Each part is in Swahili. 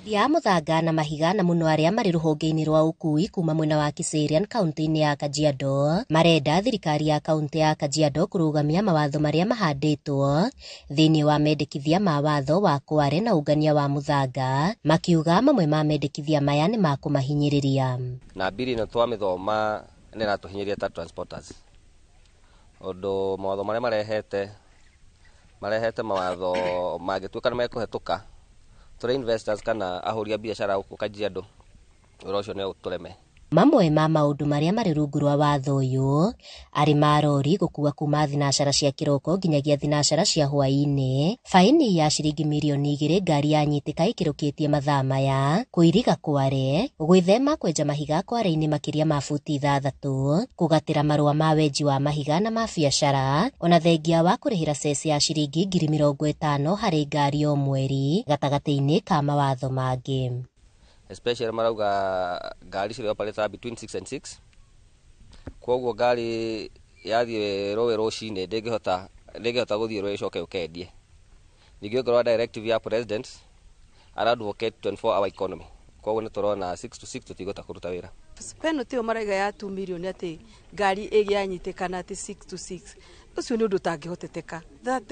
ya muthanga na mahiga na muno aria mari ruhonge-ini rwa ukui kuma mwena wa Kiserian kaunti-ini ya Kajiado marenda thirikari ya kaunti ya Kajiado kurugamia mawatho maria mahanditwo thiini wa mendekithia ma watho wa Kware na ungania wa muthanga makiuga mamwe ma mendekithia maya ni makumahinyiriria na biri no twamithoma ni natuhinyiria ta transporters odo mawatho maria marehete mawatho magituika ni mekuhetuka turi investors kana ahuria biashara uko Kajiado urocio ne utureme mamwe ma maundu maria mari rungu rwa watho uyu ari marori gukua kuma thinacara cia kiroko nginyagia thinacara cia hwaini faini ya ciringi milioni 2 ngari yanyitika ikirukitie mathaa maya kuiriga Kware gwithema kwenja mahiga Kware-ini makiria ma futi 6 kugatira marua ma wenji wa mahiga na ma biashara ona thengia wa kurihira cesi ya ciringi 50,000 hari ngari o mweri gatagati-ini ka mawatho mangi especially marauga gari cire operate between 6 and 6 koguo gari yathie rowe roshine ndengihota guthie rowe coke ukendie ningio ngorwa directive ya president ara advocate 24 hour economy koguo ni turona 6 to 6 tutigota kuruta wira penalty maraiga ya 2 million ati gari igianyitikana ati 6 to 6 ucio ni undu tangihoteteka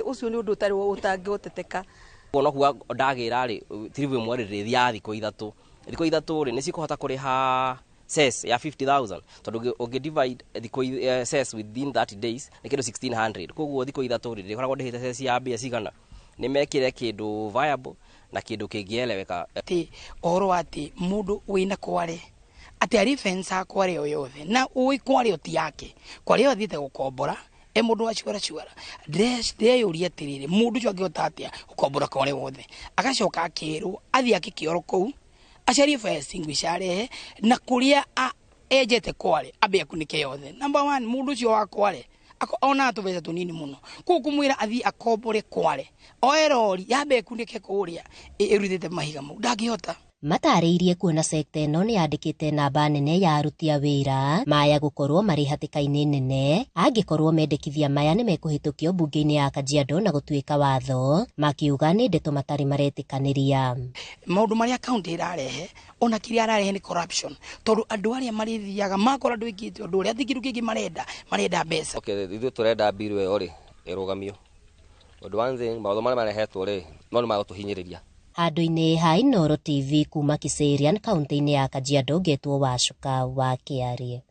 ucio ni undu utari utangihoteteka ono huwa ndagira ri tirivu mwarire thia thiko ithatu ri ni cikuhota kuriha cess ya 50,000 tondu ungi divide thiko cess within 30 days ni kindu 1600 koguo thiko ithatu ri ndikoragwo ndihite cess ya mbia cigana ni mekire kindu viable na kindu kingieleweka ati oro ati mundu wina Kware ati ari fence Kware o yothe na ui Kware oti yake Kware othite gukombora mundu waciora ndeyuria atiriri mundu ucio angihota atia gukombora Kware wothe agacoka akiru athie akikioro kou aciarie fence ngwicare na kuria ejete Kware abe kunike yothe number 1 mundu ucio wa Kware ona atuveza tunini muno kukumwira athie akombore Kware oerori yabe kunike kuria irutite mahiga mu ndangihota matariirie kuona sekta ino ni yandikite namba nene ya aruti a wira maya gukorwo mari hatikaini nene angikorwo mendekithia maya ni mekuhitukio bunge-ini ya Kajiado na gutuika watho makiuga ni ndeto matari maretikaniria maundu maria county irarehe ona kiria ararehe ni corruption tondu andu aria marithiaga makora andu ingite andu aria thikiru kingi marenda mbeca ithu turenda biru yo ri irugamio undu one thing maundu maria marehetwo ri no ni magutuhinyiriria handu-ini ha Inooro TV kuma Kiserian kaunti-ini ya Kajiado getwo Wacuka wa Kiarie.